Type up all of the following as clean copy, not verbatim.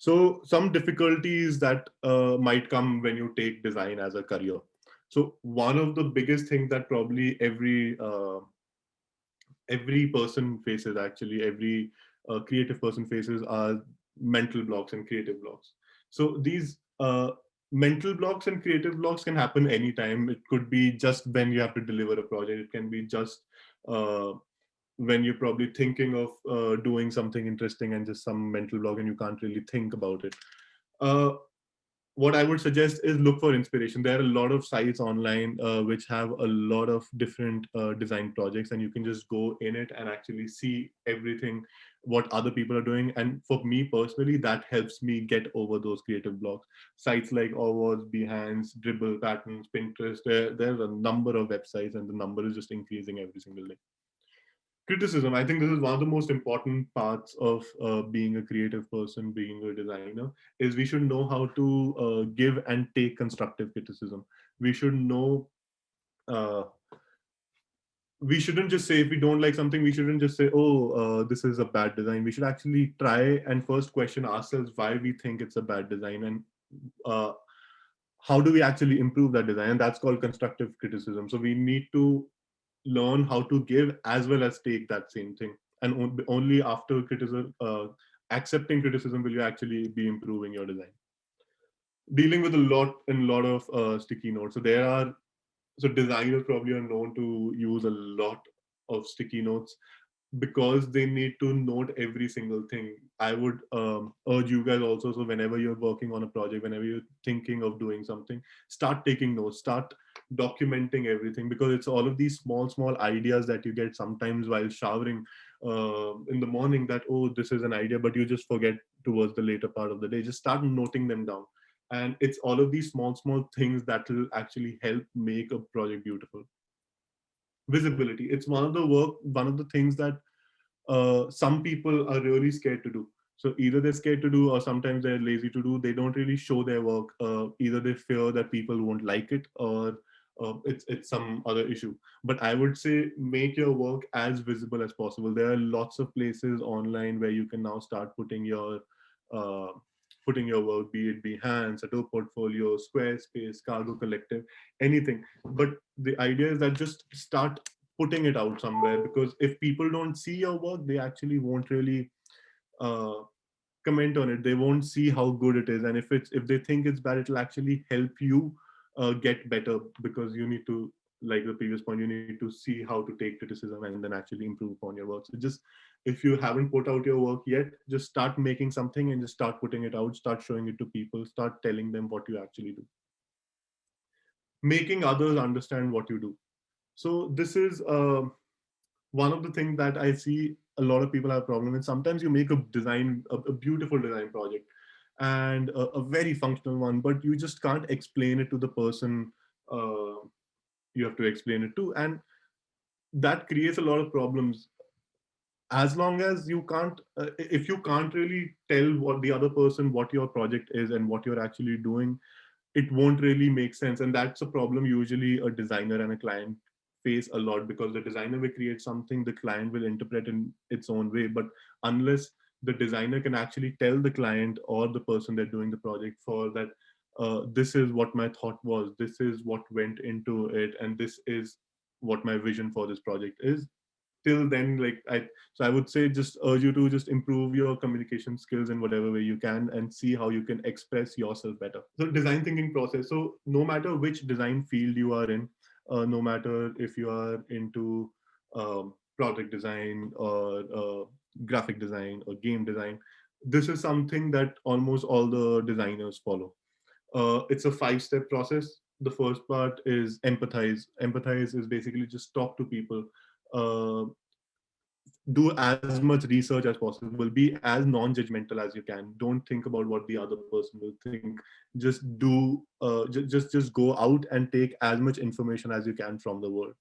So some difficulties that might come when you take design as a career. So one of the biggest things that probably every person faces, actually every creative person faces, are mental blocks and creative blocks. So these mental blocks and creative blocks can happen anytime. It could be just when you have to deliver a project. It can be just uh, when you're probably thinking of doing something interesting and just some mental block and you can't really think about it. uh, what I would suggest is look for inspiration. There are a lot of sites online which have a lot of different design projects, and you can just go in it and actually see everything what other people are doing. And for me personally, that helps me get over those creative blocks. Sites like Awards, Behance, Dribble, Patterns, Pinterest. There's a number of websites, and the number is just increasing every single day. Criticism, I think this is one of the most important parts of being a creative person, being a designer, is we should know how to give and take constructive criticism. We should know, uh, we shouldn't just say, if we don't like something, we shouldn't just say, oh, this is a bad design. We should actually try and first question ourselves why we think it's a bad design, and uh, how do we actually improve that design. And that's called constructive criticism. So we need to learn how to give as well as take that same thing. And only after criticism, accepting criticism, will you actually be improving your design. Dealing with a lot of sticky notes. So there are, so designers probably are known to use a lot of sticky notes because they need to note every single thing. I would urge you guys also. So whenever you're working on a project, whenever you're thinking of doing something, start taking notes, start documenting everything, because it's all of these small ideas that you get sometimes while showering in the morning, that, oh, this is an idea, but you just forget towards the later part of the day. Just start noting them down. And it's all of these small things that will actually help make a project beautiful. Visibility, it's one of the things that some people are really scared to do. So either they're scared to do, or sometimes they're lazy to do. They don't really show their work. Either they fear that people won't like it, or it's some other issue. But I would say make your work as visible as possible. There are lots of places online where you can now start uh, putting your work, be it Behance, Adobe Portfolio, Squarespace, Cargo Collective, anything. But the idea is that just start putting it out somewhere, because if people don't see your work, they actually won't really uh, comment on it. They won't see how good it is, and if they think it's bad, it'll actually help you get better, because you need to, like the previous point, you need to see how to take criticism and then actually improve upon your work. So just, if you haven't put out your work yet, just start making something and just start putting it out, start showing it to people, start telling them what you actually do, making others understand what you do. So this is one of the things that I see a lot of people have a problem with. Sometimes you make a beautiful design project, and a very functional one, but you just can't explain it to the person uh, you have to explain it to, and that creates a lot of problems. As long as you can't, if you can't really tell what the other person, what your project is and what you're actually doing, it won't really make sense. And that's a problem usually a designer and a client face a lot, because the designer will create something, the client will interpret in its own way. But unless the designer can actually tell the client or the person they're doing the project for that, this is what my thought was, this is what went into it, and this is what my vision for this project is, till then, like, I would say, just urge you to just improve your communication skills in whatever way you can, and see how you can express yourself better. So design thinking process. So no matter which design field you are in, no matter if you are into product design, or graphic design, or game design, this is something that almost all the designers follow. It's a 5-step process. The first part is empathize. Empathize is basically just talk to people. uh, do as much research as possible, be as non-judgmental as you can. Don't think about what the other person will think. Just just go out and take as much information as you can from the world.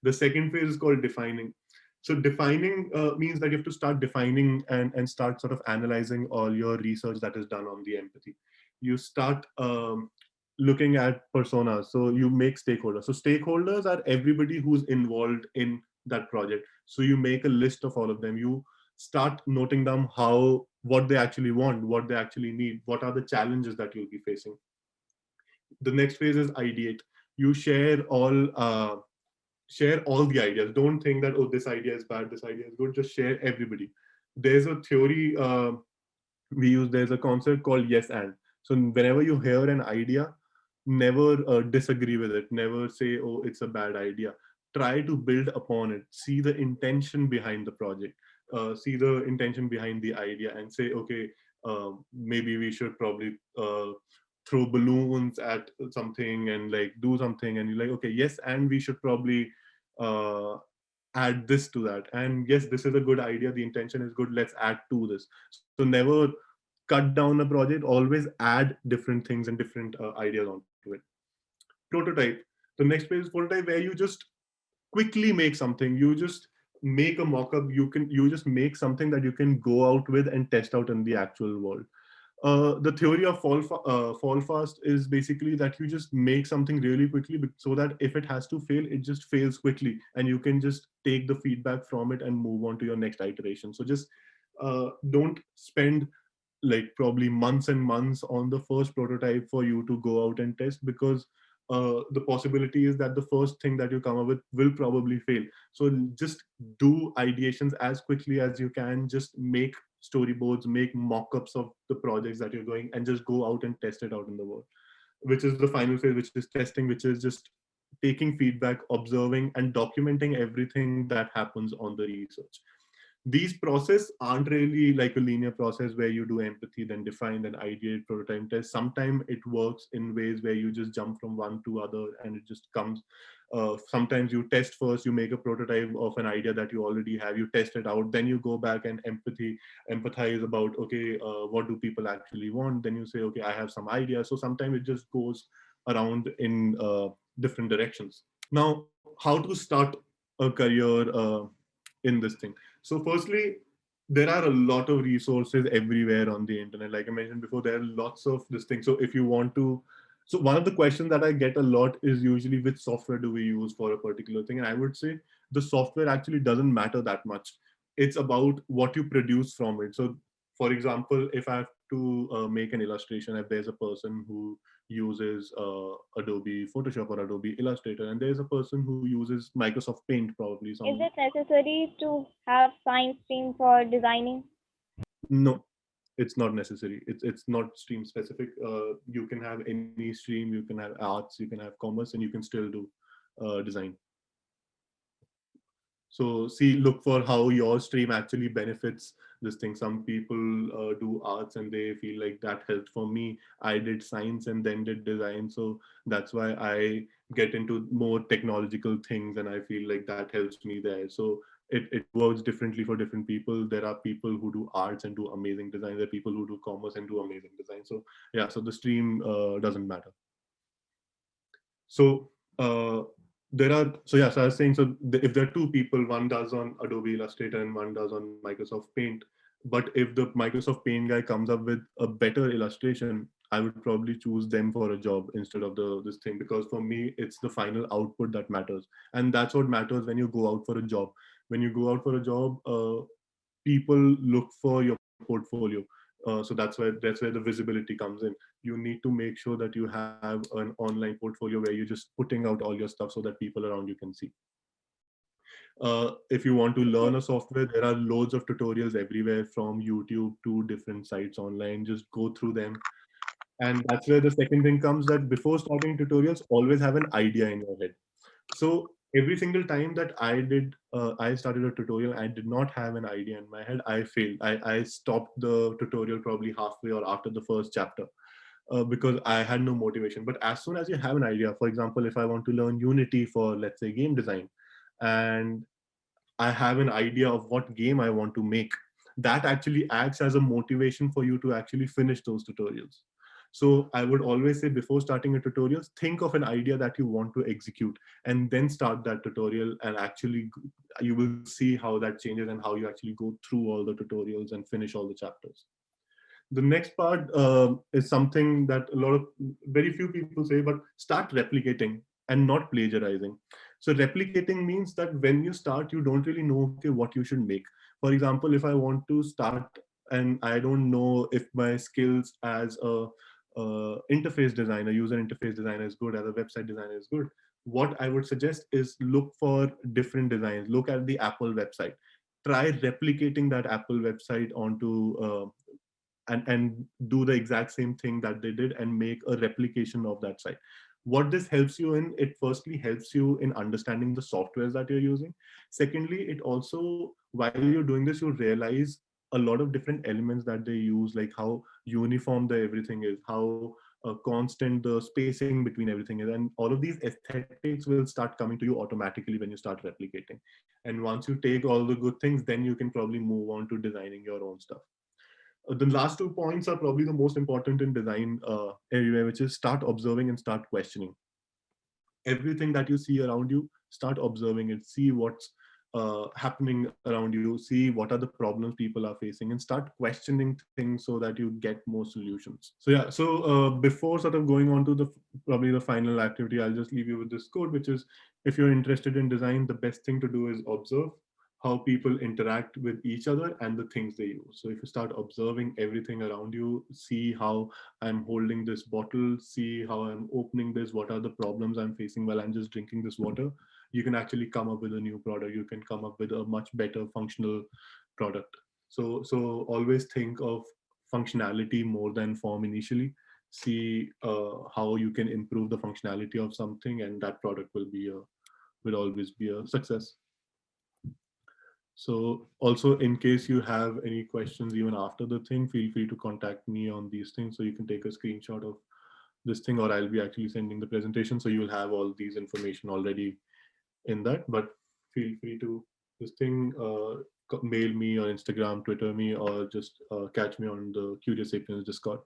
The second phase is called defining. So defining means that you have to start defining, and start sort of analyzing all your research that is done on the empathy. You start looking at personas. So you make stakeholders. So stakeholders are everybody who's involved in that project. So you make a list of all of them. You start noting down how what they actually want, what they actually need, what are the challenges that you'll be facing. The next phase is ideate. You share all the ideas. Don't think that, oh, this idea is bad, this idea is good. Just share everybody. There's a theory we use. There's a concept called yes and. So whenever you hear an idea, never disagree with it. Never say, oh, it's a bad idea. Try to build upon it. See the intention behind the project. See the intention behind the idea, and say, okay, maybe we should probably throw balloons at something and like do something. And you're like, okay, yes, and we should probably uh, add this to that. And yes, this is a good idea. The intention is good. Let's add to this. So never cut down a project. Always add different things and different ideas onto it. Prototype. The next phase is prototype, where you just quickly make something. You just make a mock-up. You just make something that you can go out with and test out in the actual world. The theory of fall fast is basically that you just make something really quickly, so that if it has to fail, it just fails quickly, and you can just take the feedback from it and move on to your next iteration. So just don't spend like probably months and months on the first prototype for you to go out and test, because the possibility is that the first thing that you come up with will probably fail. So just do ideations as quickly as you can. Just make storyboards, make mock-ups of the projects that you're going, and just go out and test it out in the world, which is the final phase, which is testing, which is just taking feedback, observing, and documenting everything that happens on the research. These process aren't really like a linear process where you do empathy, then define, then ideate, prototype, test. Sometimes it works in ways where you just jump from one to other and it just comes. Sometimes you test first, you make a prototype of an idea that you already have, you test it out, then you go back and empathize about, okay, what do people actually want? Then you say, okay, I have some ideas. So sometimes it just goes around in different directions. Now, how to start a career in this thing? So firstly, there are a lot of resources everywhere on the internet. Like I mentioned before, there are lots of this thing. So if you want to, so one of the questions that I get a lot is usually, which software do we use for a particular thing? And I would say the software actually doesn't matter that much. It's about what you produce from it. So for example, if I have to make an illustration, if there's a person who uses Adobe Photoshop or Adobe Illustrator, and there's a person who uses Microsoft Paint, probably Is some. it necessary to have science stream for designing? No, it's not necessary. It's not stream specific. You can have any stream. You can have arts. You can have commerce, and you can still do design. So see, look for how your stream actually benefits this thing. Some people do arts and they feel like that helped for me. I did science and then did design, so that's why I get into more technological things, and I feel like that helps me there. So it works differently for different people. There are people who do arts and do amazing design. There are people who do commerce and do amazing design. So yeah, so the stream doesn't matter. So there are, so yeah, so I was saying, so if there are two people, one does on Adobe Illustrator and one does on Microsoft Paint, but if the Microsoft Paint guy comes up with a better illustration, I would probably choose them for a job instead of the this thing, because for me it's the final output that matters. And that's what matters when you go out for a job. When you go out for a job, people look for your portfolio. So that's where the visibility comes in. You need to make sure that you have an online portfolio where you're just putting out all your stuff so that people around you can see. If you want to learn a software, there are loads of tutorials everywhere, from YouTube to different sites online. Just go through them. And that's where the second thing comes, that before starting tutorials, always have an idea in your head. So every single time that I started a tutorial, I did not have an idea in my head. I failed. I stopped the tutorial probably halfway or after the first chapter, because I had no motivation. But as soon as you have an idea, for example, if I want to learn Unity for, let's say, game design, and I have an idea of what game I want to make, that actually acts as a motivation for you to actually finish those tutorials. So I would always say, before starting a tutorial, think of an idea that you want to execute, and then start that tutorial, and actually you will see how that changes and how you actually go through all the tutorials and finish all the chapters. The next part is something that very few people say, but start replicating and not plagiarizing. So replicating means that when you start, you don't really know, okay, what you should make. For example, if I want to start and I don't know if my skills as a interface designer, user interface designer is good, as a website designer is good, what I would suggest is look for different designs. Look at the Apple website. Try replicating that Apple website onto and do the exact same thing that they did and make a replication of that site. What this helps you in, it firstly helps you in understanding the softwares that you're using. Secondly, it also, while you're doing this, you realize a lot of different elements that they use, like how uniform the everything is, how constant the spacing between everything is, and all of these aesthetics will start coming to you automatically when you start replicating. And once you take all the good things, then you can probably move on to designing your own stuff. The last 2 points are probably the most important in design area, which is start observing and start questioning everything that you see around you. Start observing it, see what's happening around you, see what are the problems people are facing, and start questioning things so that you get more solutions. So yeah, so before sort of going on to the probably the final activity, I'll just leave you with this quote, which is, if you're interested in design, the best thing to do is observe how people interact with each other and the things they use. So if you start observing everything around you, see how I'm holding this bottle, see how I'm opening this, what are the problems I'm facing while I'm just drinking this water, you can actually come up with a new product. You can come up with a much better functional product. So always think of functionality more than form initially. See how you can improve the functionality of something, and that product will always be a success. So also, in case you have any questions even after the thing, feel free to contact me on these things. So you can take a screenshot of this thing, or I'll be actually sending the presentation. So you'll have all these information already in that. But feel free to this thing, mail me or Instagram, Twitter me, or just catch me on the Curious Sapiens Discord.